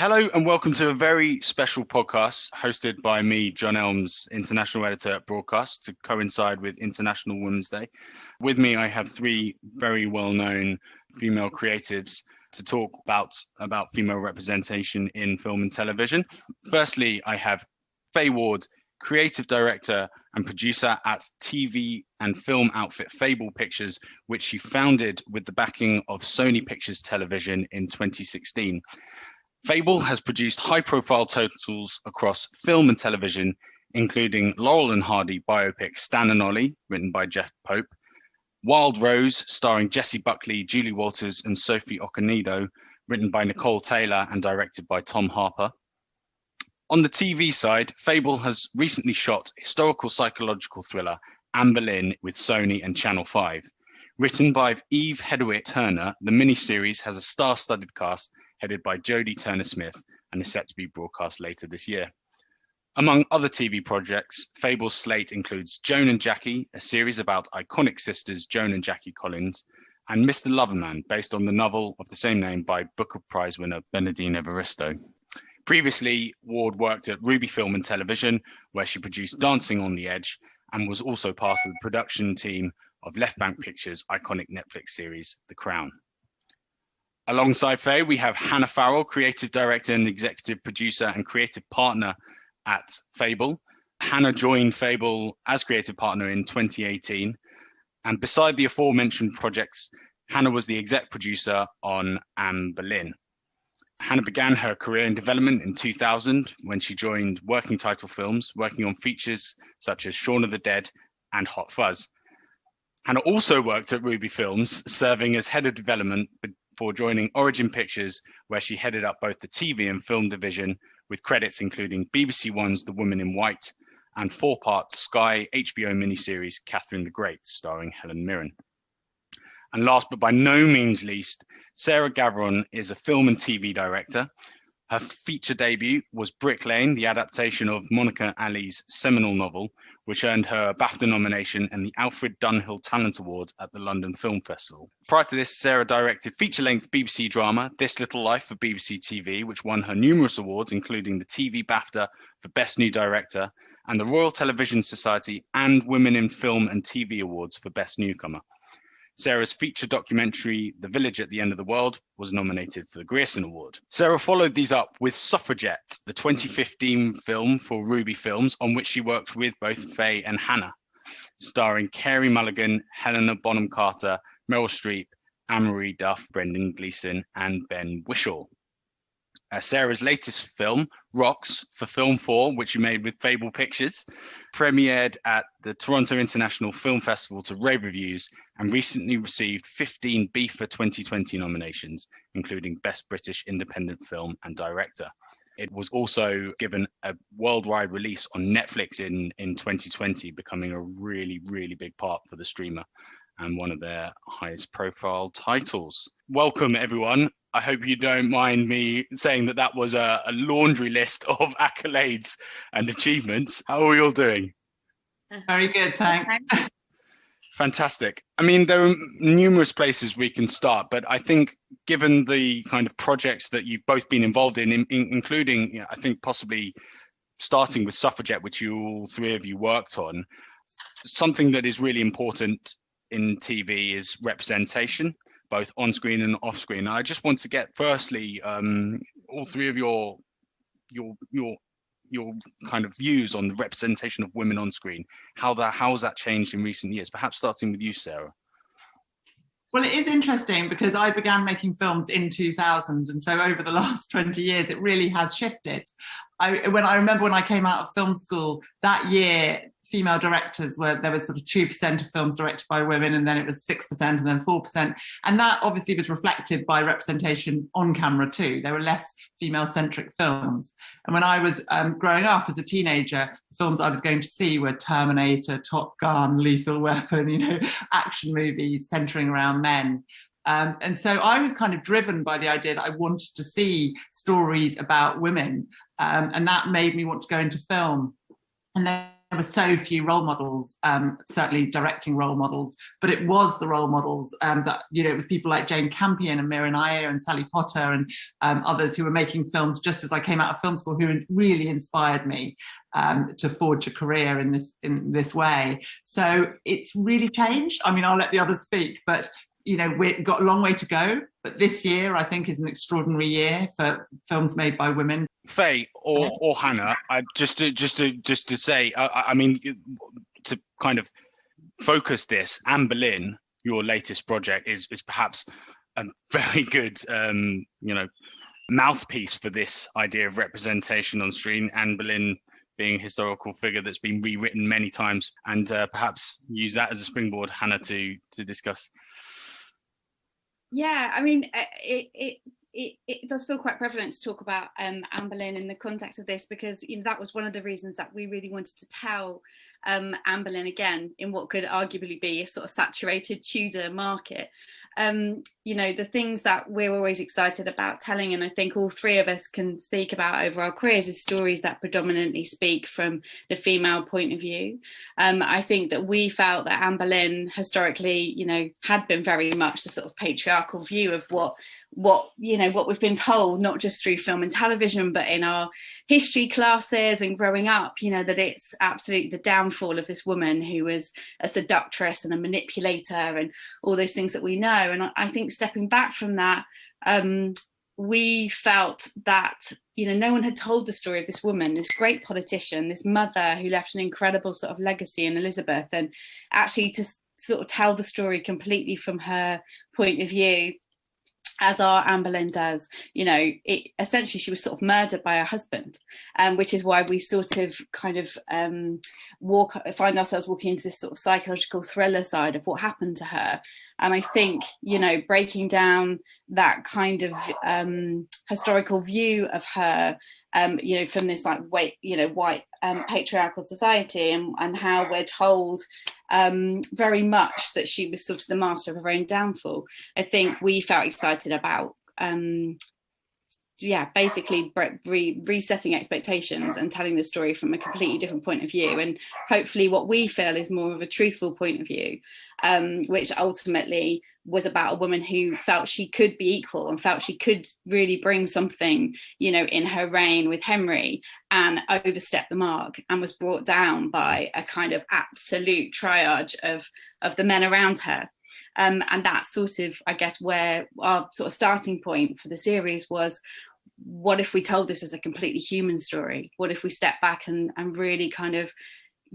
Hello and welcome to a very special podcast hosted by me, John Elms, International Editor at Broadcast, to coincide with International Women's Day. With me, I have three very well-known female creatives to talk about female representation in film and television. Firstly, I have Faye Ward, Creative Director and Producer at TV and film outfit Fable Pictures, which she founded with the backing of Sony Pictures Television in 2016. Fable has produced high-profile titles across film and television, including Laurel and Hardy biopic Stan and Ollie, written by Jeff Pope, Wild Rose, starring Jessie Buckley, Julie Walters, and Sophie Okonedo, written by Nicole Taylor and directed by Tom Harper. On the TV side, Fable has recently shot historical psychological thriller Anne Boleyn with Sony and Channel 5. Written by Eve Hedwig Turner, the miniseries has a star-studded cast headed by Jodie Turner-Smith and is set to be broadcast later this year. Among other TV projects, Fable's slate includes Joan and Jackie, a series about iconic sisters Joan and Jackie Collins, and Mr. Loverman, based on the novel of the same name by Booker Prize winner Benedine Evaristo. Previously, Ward worked at Ruby Film and Television, where she produced Dancing on the Edge, and was also part of the production team of Left Bank Pictures' iconic Netflix series, The Crown. Alongside Faye, we have Hannah Farrell, Creative Director and Executive Producer and Creative Partner at Fable. Hannah joined Fable as Creative Partner in 2018. And beside the aforementioned projects, Hannah was the exec producer on Anne Boleyn. Hannah began her career in development in 2000 when she joined Working Title Films, working on features such as Shaun of the Dead and Hot Fuzz. Hannah also worked at Ruby Films, serving as head of development before joining Origin Pictures, where she headed up both the TV and film division, with credits including BBC One's The Woman in White and four-part Sky HBO miniseries Catherine the Great, starring Helen Mirren. And last but by no means least, Sarah Gavron is a film and TV director. Her feature debut was Brick Lane, the adaptation of Monica Ali's seminal novel, which earned her a BAFTA nomination and the Alfred Dunhill Talent Award at the London Film Festival. Prior to this, Sarah directed feature-length BBC drama This Little Life for BBC TV, which won her numerous awards, including the TV BAFTA for Best New Director and the Royal Television Society and Women in Film and TV Awards for Best Newcomer. Sarah's feature documentary, The Village at the End of the World, was nominated for the Grierson Award. Sarah followed these up with Suffragette, the 2015 film for Ruby Films, on which she worked with both Faye and Hannah, starring Carey Mulligan, Helena Bonham Carter, Meryl Streep, Anne-Marie Duff, Brendan Gleeson, and Ben Whishaw. Sarah's latest film, Rocks, for Film 4, which she made with Fable Pictures, premiered at the Toronto International Film Festival to rave reviews and recently received 15 BIFA 2020 nominations, including Best British Independent Film and Director. It was also given a worldwide release on Netflix in 2020, becoming a really, really big part for the streamer and one of their highest profile titles. Welcome, everyone. I hope you don't mind me saying that was a laundry list of accolades and achievements. How are we all doing? Very good, thanks. Fantastic. I mean, there are numerous places we can start, but I think given the kind of projects that you've both been involved in including, I think possibly starting with Suffragette, which all three of you worked on, something that is really important in TV is representation, both on screen and off screen. I just want to get firstly all three of your kind of views on the representation of women on screen. How has that changed in recent years? Perhaps starting with you, Sarah. Well, it is interesting because I began making films in 2000, and so over the last 20 years, it really has shifted. I remember when I came out of film school that year, female directors there was sort of 2% of films directed by women, and then it was 6% and then 4%. And that obviously was reflected by representation on camera too. There were less female-centric films. And when I was growing up as a teenager, the films I was going to see were Terminator, Top Gun, Lethal Weapon, action movies centering around men. And so I was kind of driven by the idea that I wanted to see stories about women. And that made me want to go into film. And there were so few role models, certainly directing role models, but it was the role models that, it was people like Jane Campion and Mira Nair and Sally Potter and others who were making films just as I came out of film school, who really inspired me to forge a career in this way. So it's really changed. I mean, I'll let the others speak, but we've got a long way to go, but this year I think is an extraordinary year for films made by women. Faye or Hannah, just to say, I mean, to kind of focus this, Anne Boleyn, your latest project, is perhaps a very good mouthpiece for this idea of representation on screen. Anne Boleyn being a historical figure that's been rewritten many times, and perhaps use that as a springboard, Hannah, to discuss. Yeah, I mean, it does feel quite prevalent to talk about Anne Boleyn in the context of this, because that was one of the reasons that we really wanted to tell Anne Boleyn again in what could arguably be a sort of saturated Tudor market. The things that we're always excited about telling, and I think all three of us can speak about over our careers, is stories that predominantly speak from the female point of view. I think that we felt that Anne Boleyn historically, had been very much the sort of patriarchal view of what we've been told, not just through film and television, but in our history classes and growing up, that it's absolutely the downfall of this woman who was a seductress and a manipulator and all those things that we know. And I think stepping back from that, we felt that, no one had told the story of this woman, this great politician, this mother who left an incredible sort of legacy in Elizabeth, and actually to sort of tell the story completely from her point of view, as our Anne Boleyn does. Essentially she was sort of murdered by her husband, which is why we sort of kind of find ourselves walking into this sort of psychological thriller side of what happened to her. And I think, breaking down that kind of historical view of her, from this white patriarchal society, and how we're told very much that she was sort of the master of her own downfall. I think we felt excited about basically resetting expectations and telling the story from a completely different point of view, and hopefully what we feel is more of a truthful point of view, which ultimately was about a woman who felt she could be equal and felt she could really bring something, in her reign with Henry, and overstep the mark, and was brought down by a kind of absolute triage of the men around her. And that's sort of, I guess, where our sort of starting point for the series was, what if we told this as a completely human story? What if we stepped back and really kind of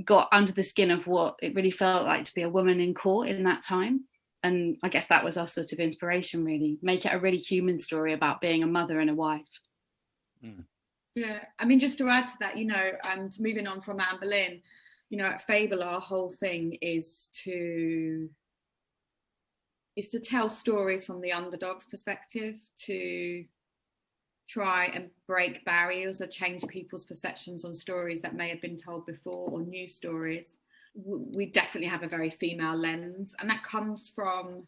got under the skin of what it really felt like to be a woman in court in that time? And I guess that was our sort of inspiration, really. Make it a really human story about being a mother and a wife. Mm. Yeah, I mean, just to add to that, and moving on from Anne Boleyn, at Fable, our whole thing is to tell stories from the underdog's perspective, to try and break barriers or change people's perceptions on stories that may have been told before, or new stories. We definitely have a very female lens, and that comes from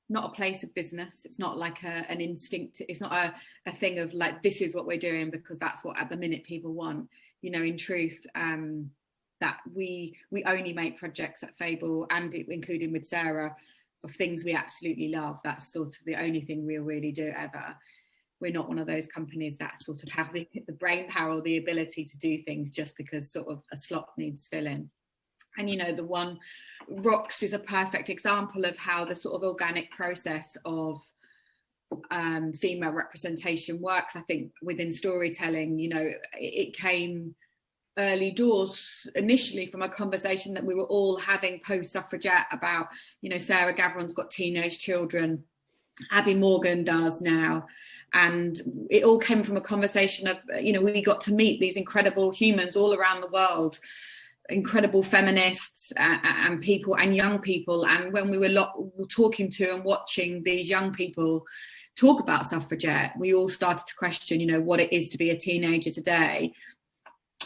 not a place of business. It's not like an instinct. It's not a thing of like, this is what we're doing because that's what at the minute people want. In truth, that we only make projects at Fable, and including with Sarah, of things we absolutely love. That's sort of the only thing we'll really do ever. We're not one of those companies that sort of have the brain power or the ability to do things just because sort of a slot needs filling. And, the one, Rocks is a perfect example of how the sort of organic process of female representation works. I think within storytelling, it came early doors initially from a conversation that we were all having post-Suffragette about, Sarah Gavron's got teenage children, Abby Morgan does now. And it all came from a conversation of, we got to meet these incredible humans all around the world, incredible feminists and people and young people. And when we were talking to and watching these young people talk about Suffragette, we all started to question, what it is to be a teenager today.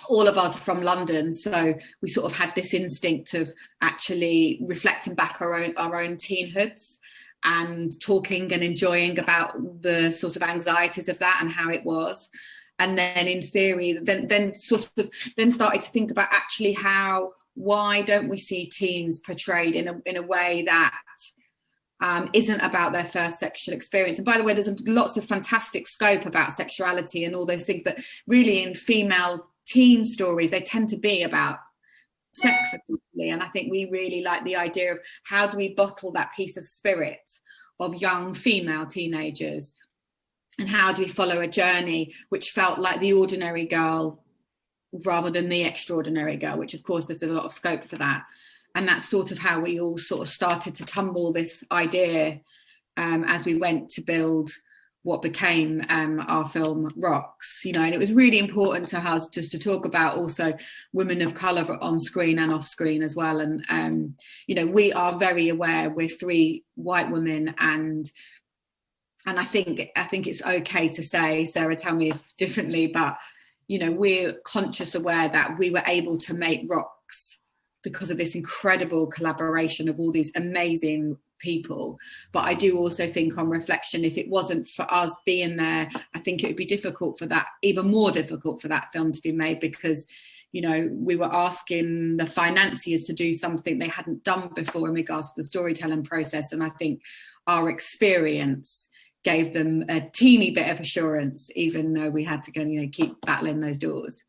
All of us are from London, so we sort of had this instinct of actually reflecting back our own teenhoods and talking and enjoying about the sort of anxieties of that and how it was. and then in theory then started to think about actually why don't we see teens portrayed in a way that isn't about their first sexual experience. And by the way, there's lots of fantastic scope about sexuality and all those things, but really in female teen stories, they tend to be about sex essentially. And I think we really like the idea of how do we bottle that piece of spirit of young female teenagers, and how do we follow a journey which felt like the ordinary girl rather than the extraordinary girl, which of course there's a lot of scope for that. And that's sort of how we all sort of started to tumble this idea as we went to build what became our film Rocks, you know. And it was really important to us just to talk about also women of colour on screen and off screen as well. And you know, we are very aware we're 3 white women, and I think it's okay to say, Sarah, tell me if differently, but you know, we're conscious aware that we were able to make Rocks because of this incredible collaboration of all these amazing people. But I do also think on reflection, if it wasn't for us being there, I think it would be difficult for that, even more difficult for that film to be made, because, you know, we were asking the financiers to do something they hadn't done before in regards to the storytelling process. And I think our experience gave them a teeny bit of assurance, even though we had to go, you know, keep battling those doors.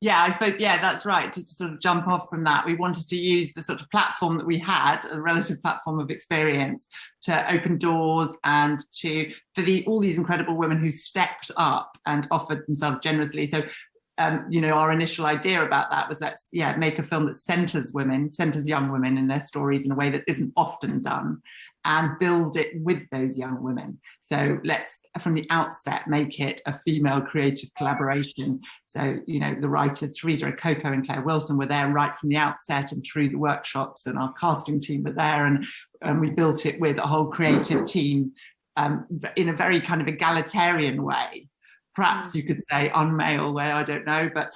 Yeah, I suppose, yeah, that's right. To sort of jump off from that, we wanted to use the sort of platform that we had, a relative platform of experience, to open doors and for all these incredible women who stepped up and offered themselves generously. So, you know, our initial idea about that was let's make a film that centres young women in their stories in a way that isn't often done, and build it with those young women. So let's, from the outset, make it a female creative collaboration. So, you know, the writers, Teresa Okoko and Claire Wilson, were there right from the outset and through the workshops, and our casting team were there, and we built it with a whole creative team in a very kind of egalitarian way. Perhaps you could say unmale way, I don't know, but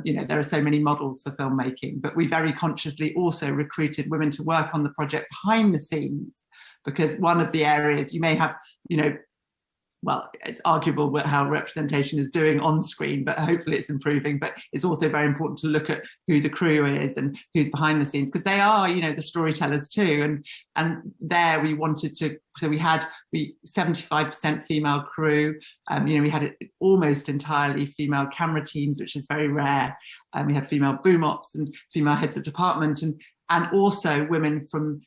you know, there are so many models for filmmaking. But we very consciously also recruited women to work on the project behind the scenes, because one of the areas you may have, you know, well, it's arguable how representation is doing on screen, but hopefully it's improving. But it's also very important to look at who the crew is and who's behind the scenes, because they are, you know, the storytellers too. And there we wanted to, so we 75% female crew. You know, we had almost entirely female camera teams, which is very rare. We had female boom ops and female heads of department, and also women from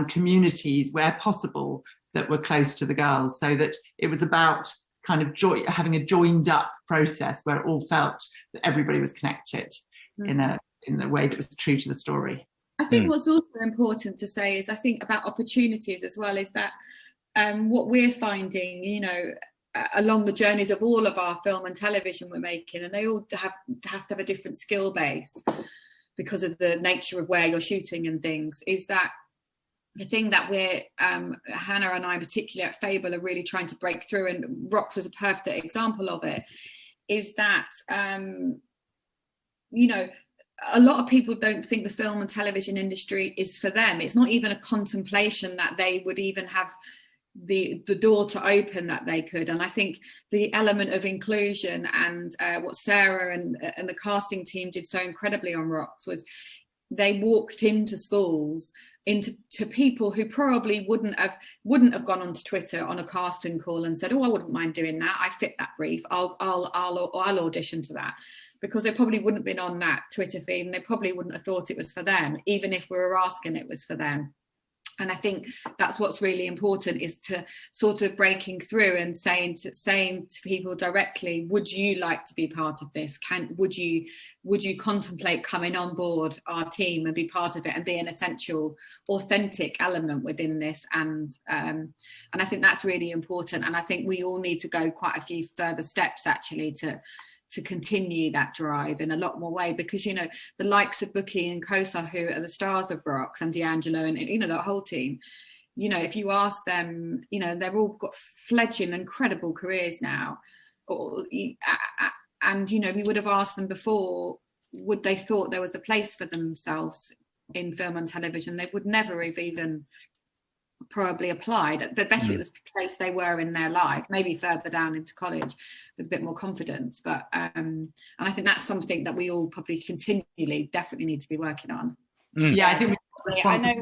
communities where possible that were close to the girls, so that it was about kind of having a joined up process where it all felt that everybody was connected in a way that was true to the story. I think what's also important to say is, I think about opportunities as well, is that what we're finding, you know, along the journeys of all of our film and television we're making, and they all have to have a different skill base because of the nature of where you're shooting and things, is that the thing that we're, Hannah and I particularly at Fable are really trying to break through, and Rocks was a perfect example of it, is that, you know, a lot of people don't think the film and television industry is for them. It's not even a contemplation that they would even have the door to open that they could. And I think the element of inclusion and what Sarah and the casting team did so incredibly on Rocks was they walked into schools, into people who probably wouldn't have gone onto Twitter on a casting call and said, "Oh, I wouldn't mind doing that. I fit that brief. I'll audition to that," because they probably wouldn't have been on that Twitter feed, and they probably wouldn't have thought it was for them, even if we were asking it was for them. And I think that's what's really important, is to sort of breaking through and saying to people directly, would you like to be part of this? Would you contemplate coming on board our team and be part of it and be an essential, authentic element within this? And I think that's really important. And I think we all need to go quite a few further steps actually to continue that drive in a lot more way, because, you know, the likes of Bookie and Kosa, who are the stars of Rocks, and D'Angelo and, you know, that whole team, you know, if you ask them, you know, they've all got fledgling incredible careers now, and, you know, we would have asked them before, would they thought there was a place for themselves in film and television? They would never have even probably applied, especially at the place they were in their life, maybe further down into college with a bit more confidence. But and I think that's something that we all probably continually definitely need to be working on. Yeah, I think I know.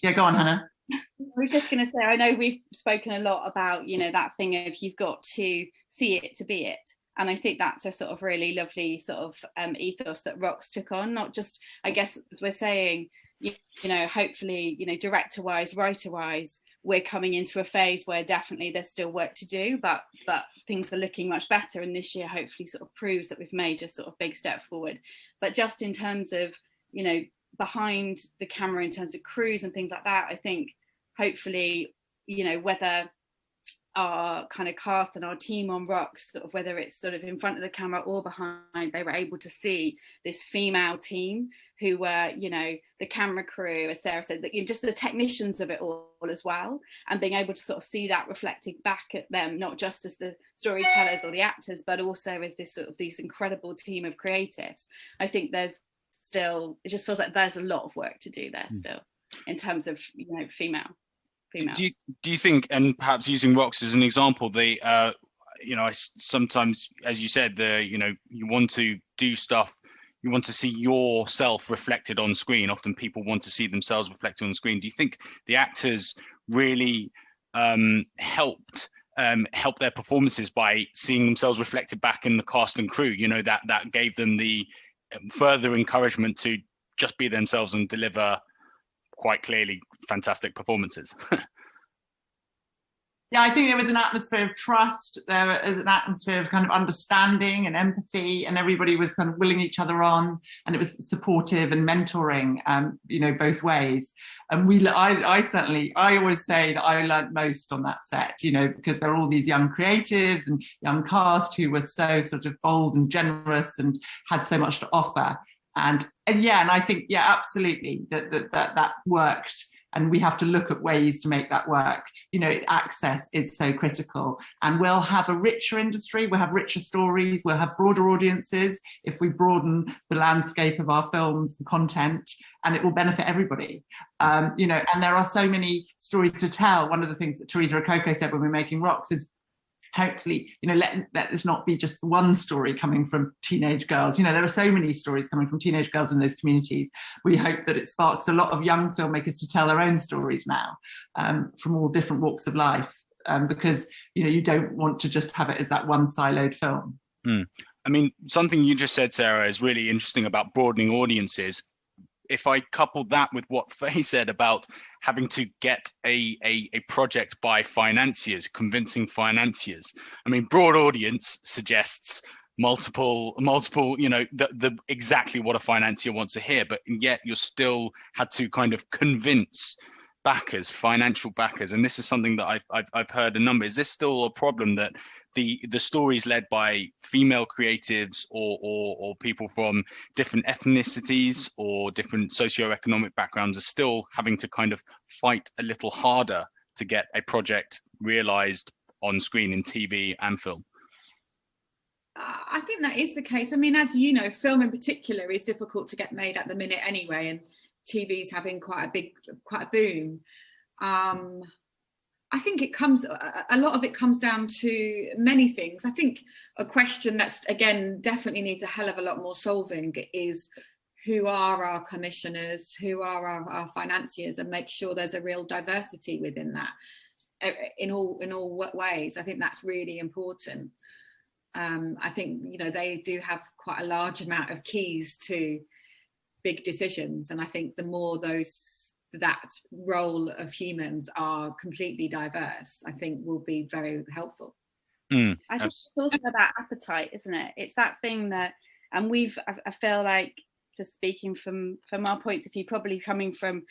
Yeah, go on, Hannah. I was just going to say, I know we've spoken a lot about, you know, that thing of you've got to see it to be it. And I think that's a sort of really lovely sort of ethos that Rocks took on, not just, I guess, as we're saying, you know, hopefully, you know, director-wise, writer-wise, we're coming into a phase where definitely there's still work to do, but things are looking much better. And this year hopefully sort of proves that we've made a sort of big step forward. But just in terms of, you know, behind the camera in terms of crews and things like that, I think hopefully, you know, whether our kind of cast and our team on Rocks, sort of whether it's sort of in front of the camera or behind, they were able to see this female team who were, you know, the camera crew, as Sarah said, that, you know, just the technicians of it all as well, and being able to sort of see that reflected back at them, not just as the storytellers or the actors, but also as this sort of these incredible team of creatives. I think there's still, it just feels like there's a lot of work to do there still in terms of, you know, females. Do you think, and perhaps using Rocks as an example, they you know, sometimes, as you said, you know, you want to do stuff, you want to see yourself reflected on screen. Often people want to see themselves reflected on screen. Do you think the actors really helped their performances by seeing themselves reflected back in the cast and crew? You know, that gave them the further encouragement to just be themselves and deliver quite clearly fantastic performances. Yeah, I think there was an atmosphere of trust. There was an atmosphere of kind of understanding and empathy, and everybody was kind of willing each other on, and it was supportive and mentoring, you know, both ways. And I always say that I learned most on that set, you know, because there are all these young creatives and young cast who were so sort of bold and generous and had so much to offer. And yeah, and I think, yeah, absolutely, that worked. And we have to look at ways to make that work. You know, access is so critical. And we'll have a richer industry, we'll have richer stories, we'll have broader audiences if we broaden the landscape of our films and content, and it will benefit everybody. You know, and there are so many stories to tell. One of the things that Teresa Rococo said when we were making Rocks is, hopefully, you know, let this not be just one story coming from teenage girls. You know, there are so many stories coming from teenage girls in those communities. We hope that it sparks a lot of young filmmakers to tell their own stories now, from all different walks of life, because, you know, you don't want to just have it as that one siloed film. I mean, something you just said, Sarah, is really interesting about broadening audiences. If I coupled that with what Faye said about having to get a project by financiers, convincing financiers, I mean, broad audience suggests multiple, you know, the exactly what a financier wants to hear, but yet you're still had to kind of convince backers, financial backers. And this is something that I've heard a number. Is this still a problem that the stories led by female creatives or people from different ethnicities or different socioeconomic backgrounds are still having to kind of fight a little harder to get a project realized on screen in TV and film? I think that is the case. I mean, as you know, film in particular is difficult to get made at the minute anyway, and TV's having quite a boom. I think a lot of it comes down to many things. I think a question that's, again, definitely needs a hell of a lot more solving is who are our commissioners, who are our financiers, and make sure there's a real diversity within that in all ways. I think that's really important. I think, you know, they do have quite a large amount of keys to big decisions, and I think the more that role of humans are completely diverse, I think will be very helpful. I think it's also about appetite, isn't it? It's that thing that, and I feel like, just speaking from our points of view, probably coming from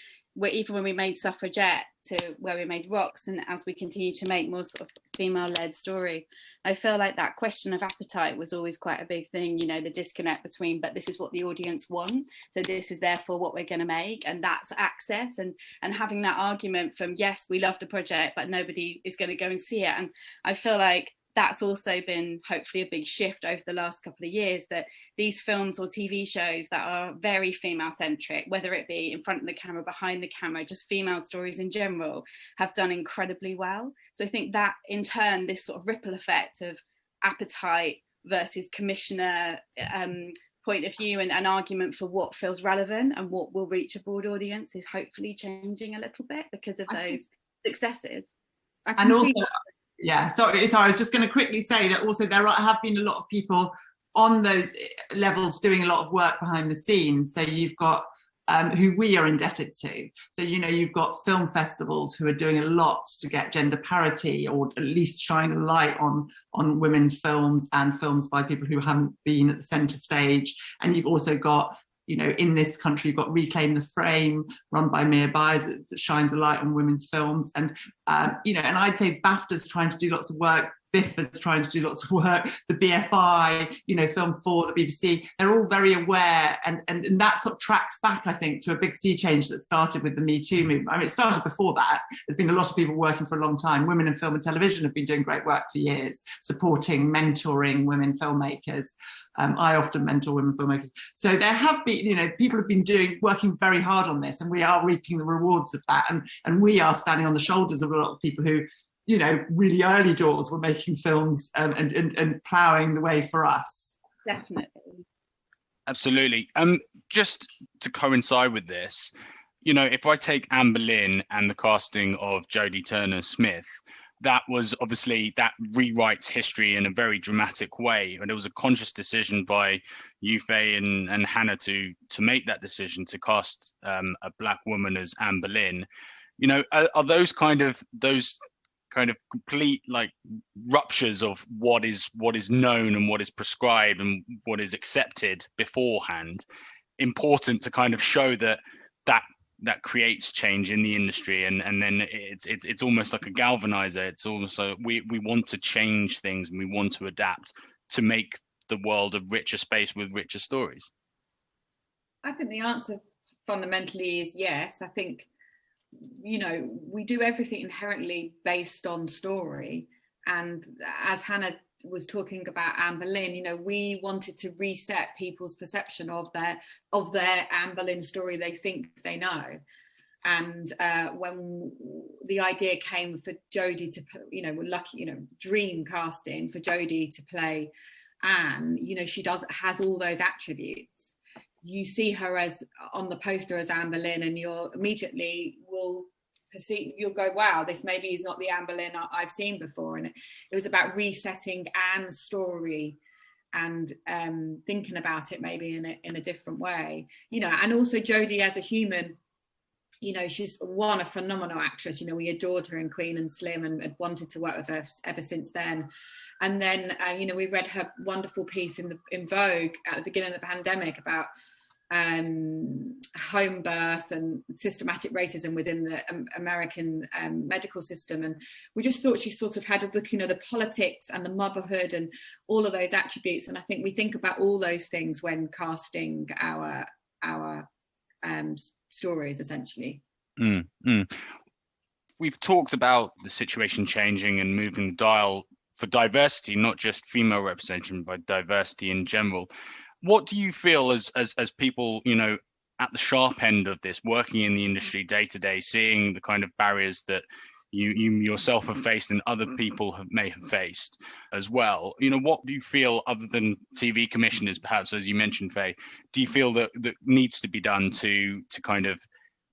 even when we made Suffragette to where we made Rocks, and as we continue to make more sort of female-led story, I feel like that question of appetite was always quite a big thing, you know, the disconnect between, but this is what the audience want, so this is therefore what we're going to make, and that's access, and having that argument from, yes, we love the project, but nobody is going to go and see it. And I feel like that's also been hopefully a big shift over the last couple of years, that these films or TV shows that are very female centric, whether it be in front of the camera, behind the camera, just female stories in general, have done incredibly well. So I think that in turn, this sort of ripple effect of appetite versus commissioner point of view and an argument for what feels relevant and what will reach a broad audience is hopefully changing a little bit because of those successes. And also, yeah, sorry, I was just going to quickly say that also there have been a lot of people on those levels doing a lot of work behind the scenes. So you've got who we are indebted to. So, you know, you've got film festivals who are doing a lot to get gender parity, or at least shine a light on women's films and films by people who haven't been at the centre stage. And you've also got, you know, in this country, you've got Reclaim the Frame, run by Mia Byers, that shines a light on women's films. And, you know, and I'd say BAFTA's trying to do lots of work, BIFF is trying to do lots of work, the BFI, you know, Film 4, the BBC, they're all very aware. And that sort of tracks back, I think, to a big sea change that started with the Me Too movement. I mean, it started before that. There's been a lot of people working for a long time. Women in film and television have been doing great work for years, supporting, mentoring women filmmakers. I often mentor women filmmakers. So there have been, you know, people have been working very hard on this, and we are reaping the rewards of that. And we are standing on the shoulders of a lot of people who, you know, really early doors were making films and ploughing the way for us. Definitely. Absolutely. Just to coincide with this, you know, if I take Anne Boleyn and the casting of Jodie Turner-Smith, that was obviously, that rewrites history in a very dramatic way, and it was a conscious decision by you, Faye, and Hannah to make that decision to cast a black woman as Anne Boleyn. You know, are those kind of complete like ruptures of what is known and what is prescribed and what is accepted beforehand important to kind of show that creates change in the industry, and then it's almost like a galvanizer. It's almost like we want to change things and we want to adapt to make the world a richer space with richer stories? I think the answer fundamentally is yes. I think, you know, we do everything inherently based on story, and as Hannah was talking about Anne Boleyn, you know, we wanted to reset people's perception of their Anne Boleyn story they think they know. And when the idea came for Jodie to, you know, we're lucky, you know, dream casting for Jodie to play Anne, you know, she has all those attributes. You see her as on the poster as Anne Boleyn, and you'll immediately you'll go, wow, this maybe is not the Anne Boleyn I've seen before. And it was about resetting Anne's story and thinking about it maybe in a different way, you know. And also Jodie as a human, you know, she's a phenomenal actress. You know, we adored her in Queen and Slim and had wanted to work with her ever since then. And then, you know, we read her wonderful piece in Vogue at the beginning of the pandemic about home birth and systematic racism within the American medical system, and we just thought she sort of had a look, you know, the politics and the motherhood and all of those attributes. And I think we think about all those things when casting our stories, essentially. We've talked about the situation changing and moving the dial for diversity, not just female representation, but diversity in general. What do you feel as people, you know, at the sharp end of this, working in the industry day to day, seeing the kind of barriers that you yourself have faced and other people may have faced as well? You know, what do you feel, other than TV commissioners, perhaps, as you mentioned, Faye, do you feel that needs to be done to kind of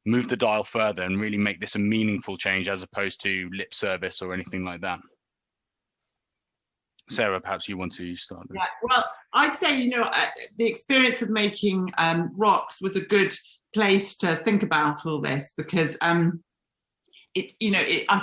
move the dial further and really make this a meaningful change as opposed to lip service or anything like that? Sarah, perhaps you want to start this. Yeah, well, I'd say, you know, the experience of making Rocks was a good place to think about all this, because I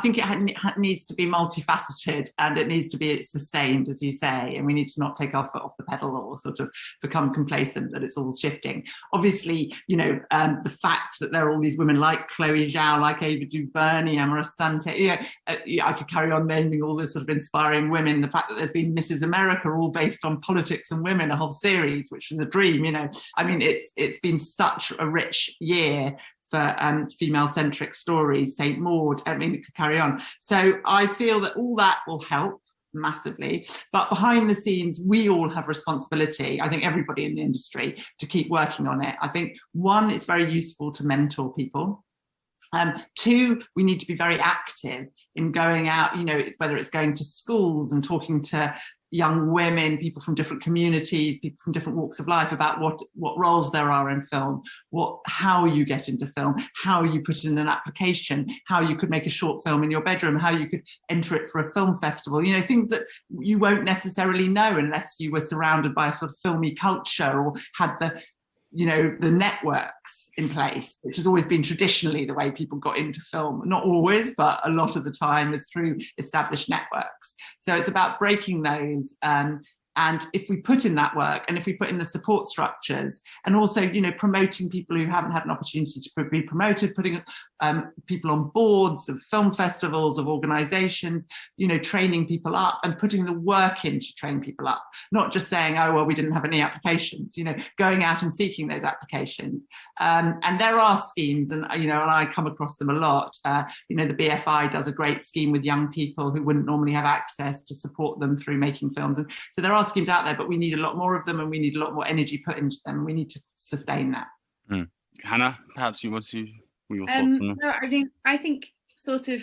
think it needs to be multifaceted, and it needs to be sustained, as you say, and we need to not take our foot off the pedal or sort of become complacent that it's all shifting. Obviously, you know, the fact that there are all these women like Chloe Zhao, like Ava DuVernay, Amara Sante, you know, I could carry on naming all those sort of inspiring women. The fact that there's been Mrs. America, all based on politics and women, a whole series, which is a dream, you know. I mean, it's been such a rich year for female-centric stories, St. Maud, I mean, it could carry on. So I feel that all that will help. massively, but behind the scenes we all have responsibility, I think everybody in the industry, to keep working on it. I think one, it's very useful to mentor people. Two, we need to be very active in going out, whether it's going to schools and talking to young women, people from different communities, people from different walks of life, about what roles there are in film, how you get into film, how you put in an application, how you could make a short film in your bedroom, how you could enter it for a film festival, things that you won't necessarily know unless you were surrounded by a sort of filmy culture or had the networks in place, which has always been traditionally the way people got into film. Not always, but a lot of the time is through established networks. So it's about breaking those. And if we put in that work, and if we put in the support structures, and also, promoting people who haven't had an opportunity to be promoted, putting people on boards of film festivals, of organisations, training people up and putting the work in to train people up, not just saying, oh, well, we didn't have any applications, going out and seeking those applications. And there are schemes, and, and I come across them a lot. The BFI does a great scheme with young people who wouldn't normally have access, to support them through making films. And so there are schemes out there, but we need a lot more of them, and we need a lot more energy put into them. We need to sustain that. Hannah, perhaps you want to, your thoughts on that? No, I think sort of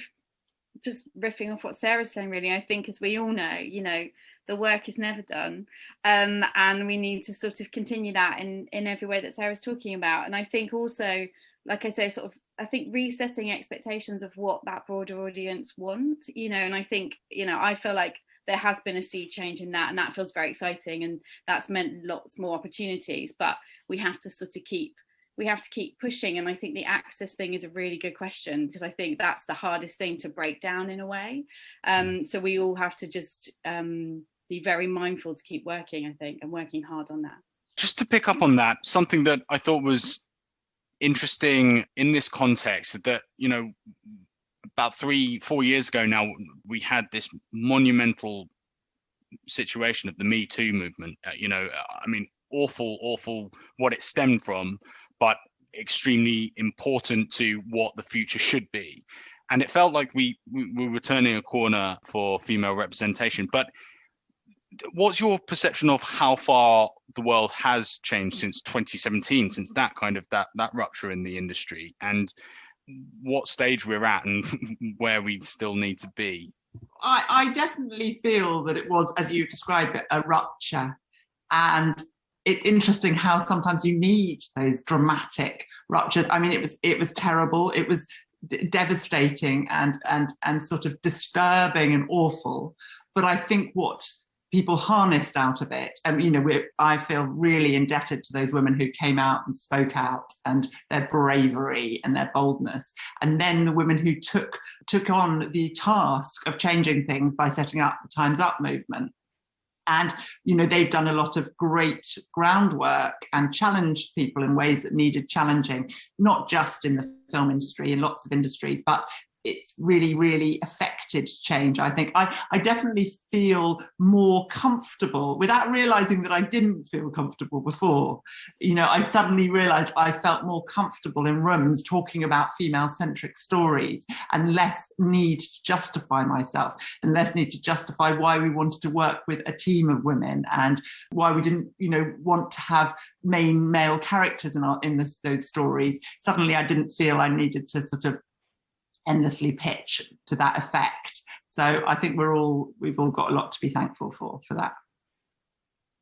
just riffing off what Sarah's saying, really, I think, as we all know, the work is never done, and we need to sort of continue that in every way that Sarah's talking about. And I think also, like I say, sort of, I think resetting expectations of what that broader audience want, and I think, I feel like there has been a sea change in that, and that feels very exciting, and that's meant lots more opportunities, but we have to sort of keep pushing. And I think the access thing is a really good question, because I think that's the hardest thing to break down in a way. So we all have to just be very mindful to keep working, I think, and working hard on that. Just to pick up on that, something that I thought was interesting in this context, that, about 3-4 years ago now, we had this monumental situation of the Me Too movement. Awful what it stemmed from, but extremely important to what the future should be. And it felt like we were turning a corner for female representation. But what's your perception of how far the world has changed since 2017, since that rupture in the industry, and what stage we're at and where we still need to be? I definitely feel that it was, as you described it, a rupture. And it's interesting how sometimes you need those dramatic ruptures. I mean, it was terrible. It was devastating and sort of disturbing and awful. But I think what people harnessed out of it, and I feel really indebted to those women who came out and spoke out, and their bravery and their boldness, and then the women who took on the task of changing things by setting up the Time's Up movement. And they've done a lot of great groundwork and challenged people in ways that needed challenging, not just in the film industry, in lots of industries, but it's really, really affected change. I think I definitely feel more comfortable, without realizing that I didn't feel comfortable before. I suddenly realized I felt more comfortable in rooms talking about female-centric stories, and less need to justify myself, and less need to justify why we wanted to work with a team of women, and why we didn't, want to have main male characters in those stories. Suddenly I didn't feel I needed to sort of endlessly pitch to that effect. So I think we've all got a lot to be thankful for that.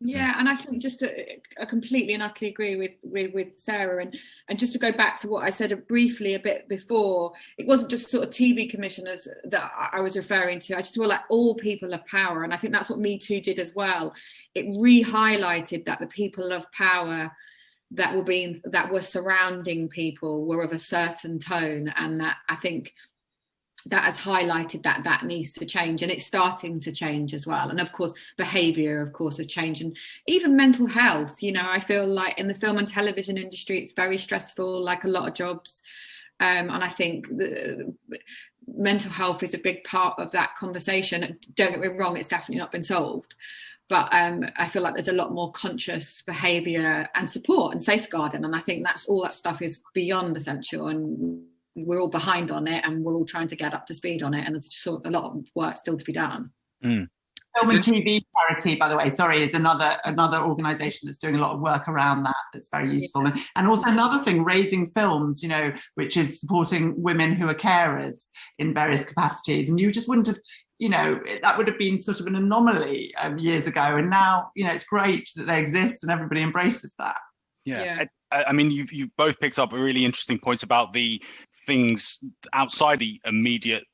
Yeah, and I think I completely and utterly agree with Sarah, and just to go back to what I said briefly a bit before, it wasn't just sort of TV commissioners that I was referring to. I just feel like all people of power, and I think that's what Me Too did as well. It re-highlighted that the people of power that were surrounding people were of a certain tone, and that I think that has highlighted that needs to change, and it's starting to change as well. And of course behavior has changed, and even mental health. I feel like in the film and television industry it's very stressful, like a lot of jobs, and I think mental health is a big part of that conversation. Don't get me wrong, it's definitely not been solved, but I feel like there's a lot more conscious behaviour and support and safeguarding, and I think all that stuff is beyond essential, and we're all behind on it, and we're all trying to get up to speed on it, and there's sort of a lot of work still to be done. Film and TV charity, by the way, is another organisation that's doing a lot of work around that. That's very useful. And also another thing, Raising Films, which is supporting women who are carers in various capacities. And you just wouldn't have, that would have been sort of an anomaly years ago. And now, it's great that they exist and everybody embraces that. Yeah. I mean, you've both picked up a really interesting points about the things outside the immediate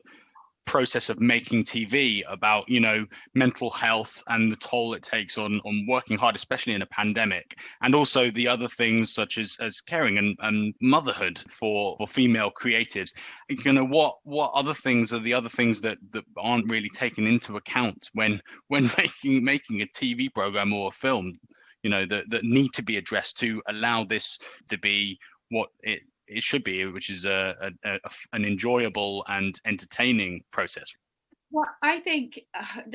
process of making TV, about mental health and the toll it takes on working hard, especially in a pandemic, and also the other things such as caring and motherhood for female creatives. What other things are the other things that aren't really taken into account when making a TV program or a film, that need to be addressed to allow this to be what it should be, which is an enjoyable and entertaining process? Well, I think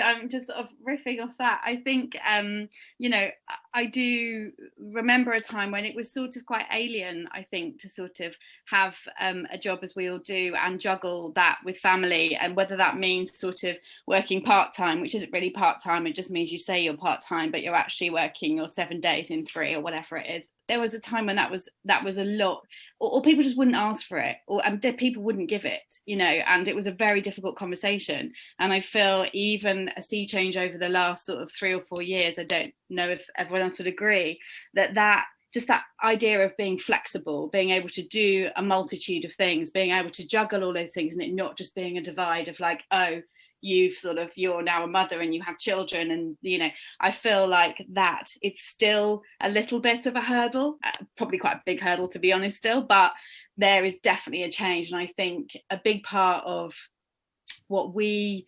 I'm just sort of riffing off that. I think, I do remember a time when it was sort of quite alien, I think, to sort of have a job as we all do and juggle that with family, and whether that means sort of working part-time, which isn't really part-time, it just means you say you're part-time, but you're actually working your 7 days in 3 or whatever it is. There was a time when that was a lot, or people just wouldn't ask for it, or people wouldn't give it, and it was a very difficult conversation. And I feel even a sea change over the last sort of 3 or 4 years, I don't know if everyone else would agree, that just that idea of being flexible, being able to do a multitude of things, being able to juggle all those things, and it not just being a divide of like, oh, you're now a mother and you have children, and I feel like that it's still a little bit of a hurdle, probably quite a big hurdle to be honest still, but there is definitely a change. And I think a big part of what we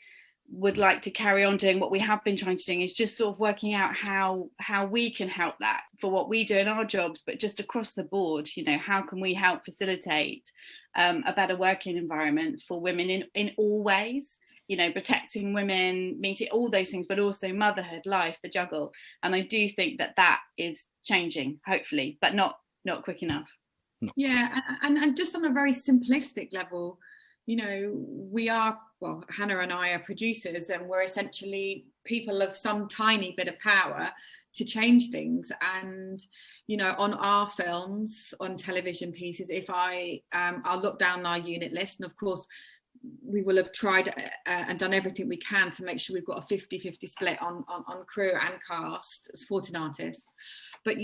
would like to carry on doing, what we have been trying to do, is just sort of working out how we can help that for what we do in our jobs, but just across the board, how can we help facilitate a better working environment for women in all ways, protecting women, meeting all those things, but also motherhood, life, the juggle. And I do think that is changing, hopefully, but not quick enough. Yeah, and just on a very simplistic level, we are, well, Hannah and I are producers, and we're essentially people of some tiny bit of power to change things. And on our films, on television pieces, if I'll look down our unit list, and of course we will have tried and done everything we can to make sure we've got a 50-50 split on crew and cast, supporting artists. But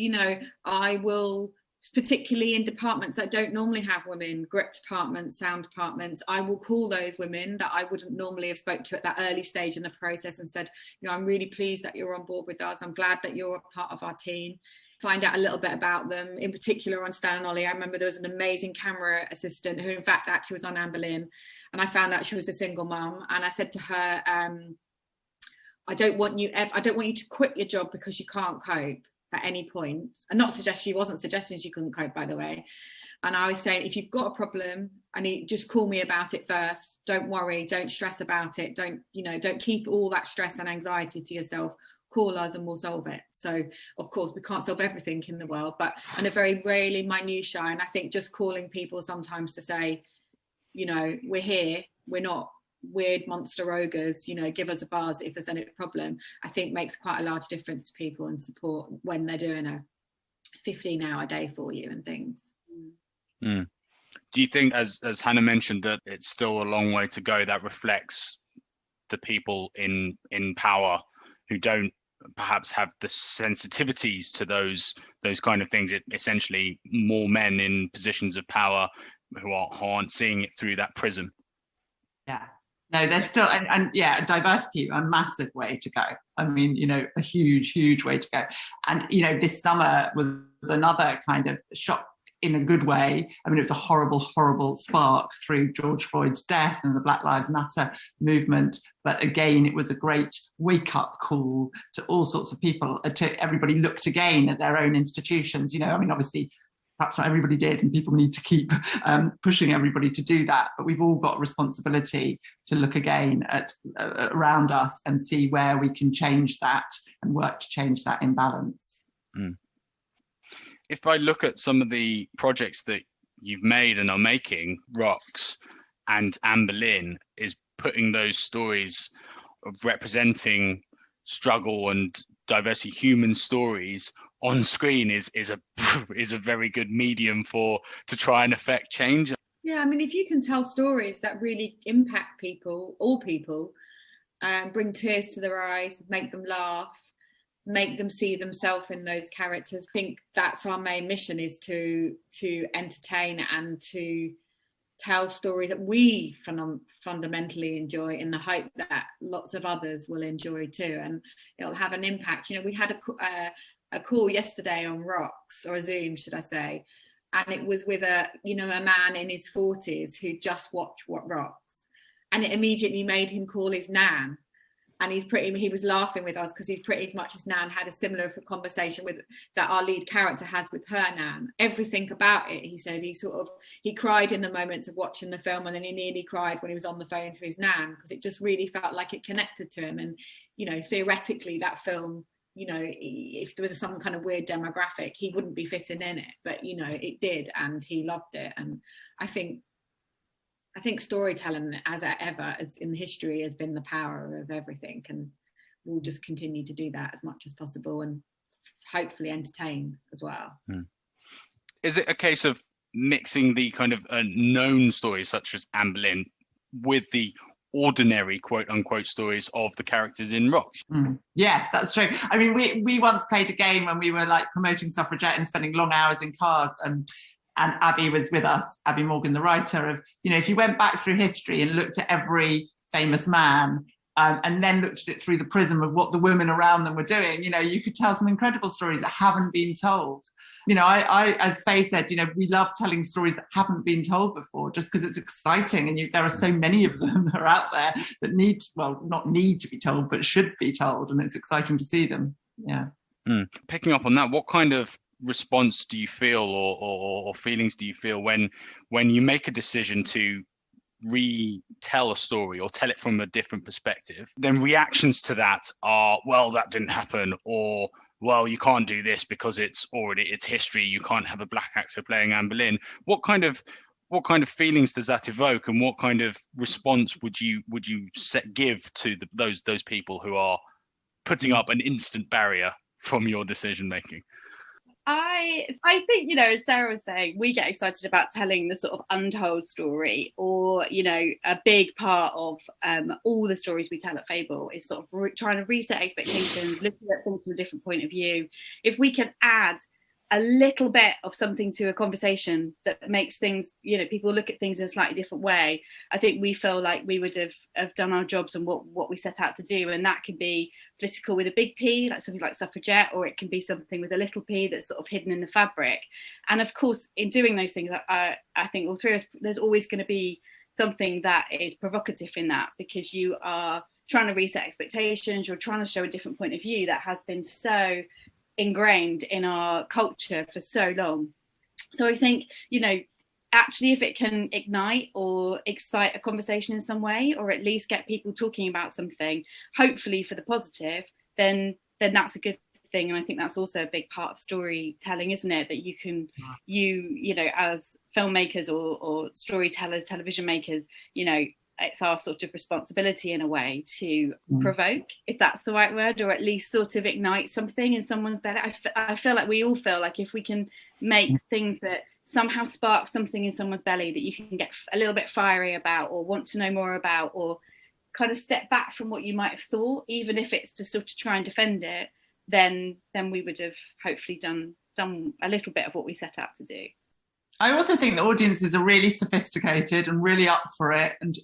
I will, particularly in departments that don't normally have women, grip departments, sound departments, I will call those women that I wouldn't normally have spoke to at that early stage in the process and said, I'm really pleased that you're on board with us. I'm glad that you're a part of our team. Find out a little bit about them, in particular on Stan and Ollie. I remember there was an amazing camera assistant who in fact actually was on Anne Boleyn, and I found out she was a single mum, and I said to her, I don't want you to quit your job because you can't cope at any point. And she wasn't suggesting she couldn't cope, by the way. And I was saying, if you've got a problem, just call me about it first. Don't worry, don't stress about it. Don't keep all that stress and anxiety to yourself. Call us and we'll solve it. So of course we can't solve everything in the world, but on a very really minutiae. And I think just calling people sometimes to say, we're here, we're not weird monster ogres, give us a buzz if there's any problem, I think makes quite a large difference to people and support when they're doing a 15-hour day for you and things. Do you think, as Hannah mentioned, that it's still a long way to go, that reflects the people in power who don't perhaps have the sensitivities to those kind of things? It essentially more men in positions of power who aren't seeing it through that prism? Yeah, no, there's still and diversity, a massive way to go. I mean, a huge way to go. And this summer was another kind of shock in a good way. I mean, it was a horrible spark through George Floyd's death and the Black Lives Matter movement. But again, it was a great wake-up call to all sorts of people, to everybody looked again at their own institutions. I mean, obviously, perhaps not everybody did, and people need to keep pushing everybody to do that. But we've all got responsibility to look again at around us and see where we can change that and work to change that imbalance. If I look at some of the projects that you've made and are making, Rocks and Anne Boleyn is putting those stories of representing struggle and diversity, human stories on screen is a very good medium to try and affect change. Yeah, I mean, if you can tell stories that really impact people, all people, bring tears to their eyes, make them laugh, make them see themselves in those characters, I think that's our main mission, is to entertain and to tell stories that we fundamentally enjoy, in the hope that lots of others will enjoy too, and it'll have an impact. You know, we had a call yesterday on Rocks, or a Zoom, should I say, and it was with a man in his 40s who just watched What Rocks, and it immediately made him call his nan. And he was laughing with us because he's pretty much, his nan had a similar conversation that our lead character has with her nan. Everything about it, he said, he cried in the moments of watching the film, and then he nearly cried when he was on the phone to his nan, because it just really felt like it connected to him. And, theoretically that film, if there was some kind of weird demographic, he wouldn't be fitting in it, but, it did, and he loved it. And I think storytelling, as in history, has been the power of everything, and we'll just continue to do that as much as possible, and hopefully entertain as well. Is it a case of mixing the kind of known stories such as Anne Boleyn with the ordinary quote unquote stories of the characters in Rocks? Yes, that's true. I mean, we once played a game when we were like promoting Suffragette and spending long hours in cars, and Abby was with us, Abby Morgan, the writer, of, if you went back through history and looked at every famous man, and then looked at it through the prism of what the women around them were doing, you could tell some incredible stories that haven't been told. I as Faye said, we love telling stories that haven't been told before, just because it's exciting, and there are so many of them that are out there that not need to be told, but should be told, and it's exciting to see them. Yeah. Picking up on that, what kind of response do you feel, or feelings do you feel when you make a decision to retell a story or tell it from a different perspective? Then reactions to that are, well, that didn't happen, or, well, you can't do this because it's history, you can't have a black actor playing Anne Boleyn. What kind of feelings does that evoke, and what kind of response would you give to those people who are putting up an instant barrier from your decision making? I think, as Sarah was saying, we get excited about telling the sort of untold story, or, a big part of all the stories we tell at Fable is sort of trying to reset expectations, looking at things from a different point of view. If we can add a little bit of something to a conversation that makes things, people look at things in a slightly different way, I think we feel like we would have done our jobs and what we set out to do. And that can be political with a big P, like something like Suffragette, or it can be something with a little p that's sort of hidden in the fabric. And of course, in doing those things, I think all three of us, there's always going to be something that is provocative in that, because you are trying to reset expectations, you're trying to show a different point of view that has been so ingrained in our culture for so long. So I think, actually, if it can ignite or excite a conversation in some way, or at least get people talking about something, hopefully for the positive, then that's a good thing. And I think that's also a big part of storytelling, isn't it? That you can, as filmmakers or storytellers, television makers, it's our sort of responsibility in a way to provoke, if that's the right word, or at least sort of ignite something in someone's belly. I feel like we all feel like if we can make things that somehow spark something in someone's belly that you can get a little bit fiery about, or want to know more about, or kind of step back from what you might have thought, even if it's to sort of try and defend it, then we would have hopefully done a little bit of what we set out to do. I also think the audiences are really sophisticated and really up for it, and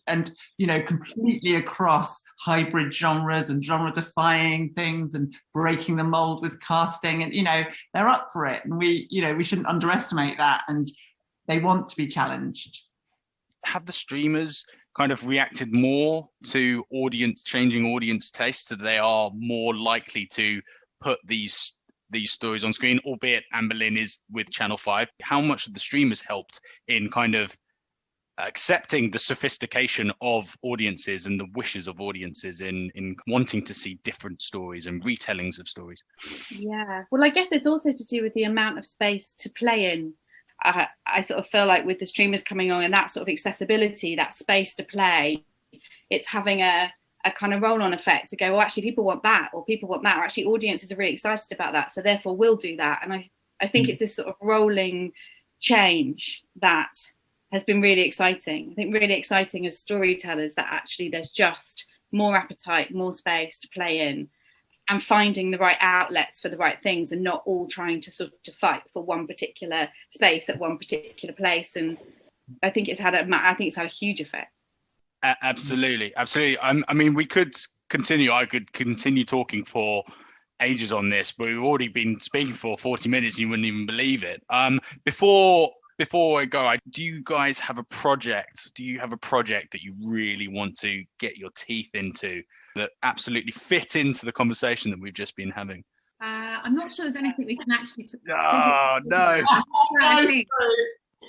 completely across hybrid genres and genre defying things and breaking the mold with casting, and they're up for it, and we shouldn't underestimate that, and they want to be challenged. Have the streamers kind of reacted more to changing audience tastes, so they are more likely to put these stories on screen, albeit Anne Boleyn is with Channel 5? How much have the streamers helped in kind of accepting the sophistication of audiences and the wishes of audiences in wanting to see different stories and retellings of stories? Yeah, well, I guess it's also to do with the amount of space to play in. I sort of feel like with the streamers coming on and that sort of accessibility, that space to play, it's having a a kind of roll-on effect to go, well, actually people want that, or people want that, or actually audiences are really excited about that, so therefore we'll do that. And I think it's this sort of rolling change that has been really exciting. I think really exciting as storytellers, that actually there's just more appetite, more space to play in, and finding the right outlets for the right things, and not all trying to sort of fight for one particular space at one particular place. And I think it's had a huge effect. Absolutely. I mean, we could continue. I could continue talking for ages on this, but we've already been speaking for 40 minutes and you wouldn't even believe it. Before I go, do you guys have a project? Do you have a project that you really want to get your teeth into that absolutely fit into the conversation that we've just been having? I'm not sure there's anything we can actually. Oh, no. I think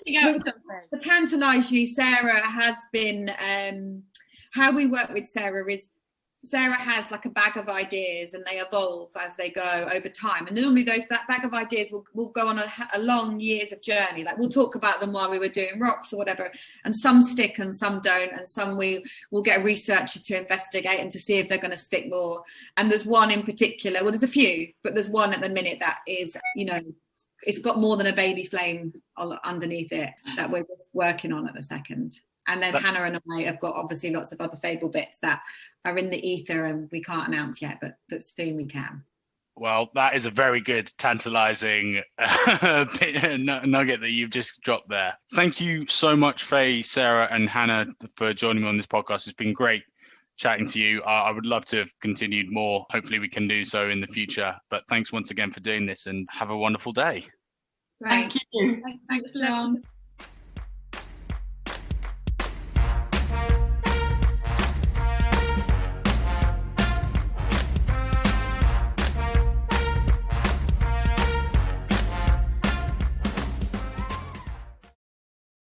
to tantalise you, Sarah has been. How we work with Sarah is, Sarah has like a bag of ideas, and they evolve as they go over time. And normally those bag of ideas will go on a long years of journey. Like we'll talk about them while we were doing rocks or whatever, and some stick and some don't, and some we'll get a researcher to investigate and to see if they're going to stick more. And there's one in particular, well, there's a few, but there's one at the minute that is, you know, it's got more than a baby flame underneath it that we're just working on at the second. And then Hannah and I have got obviously lots of other Fable bits that are in the ether and we can't announce yet, but soon we can. Well, that is a very good, tantalising nugget that you've just dropped there. Thank you so much, Faye, Sarah and Hannah, for joining me on this podcast. It's been great chatting to you. I would love to have continued more. Hopefully we can do so in the future. But thanks once again for doing this, and have a wonderful day. Thank you. Thanks, John.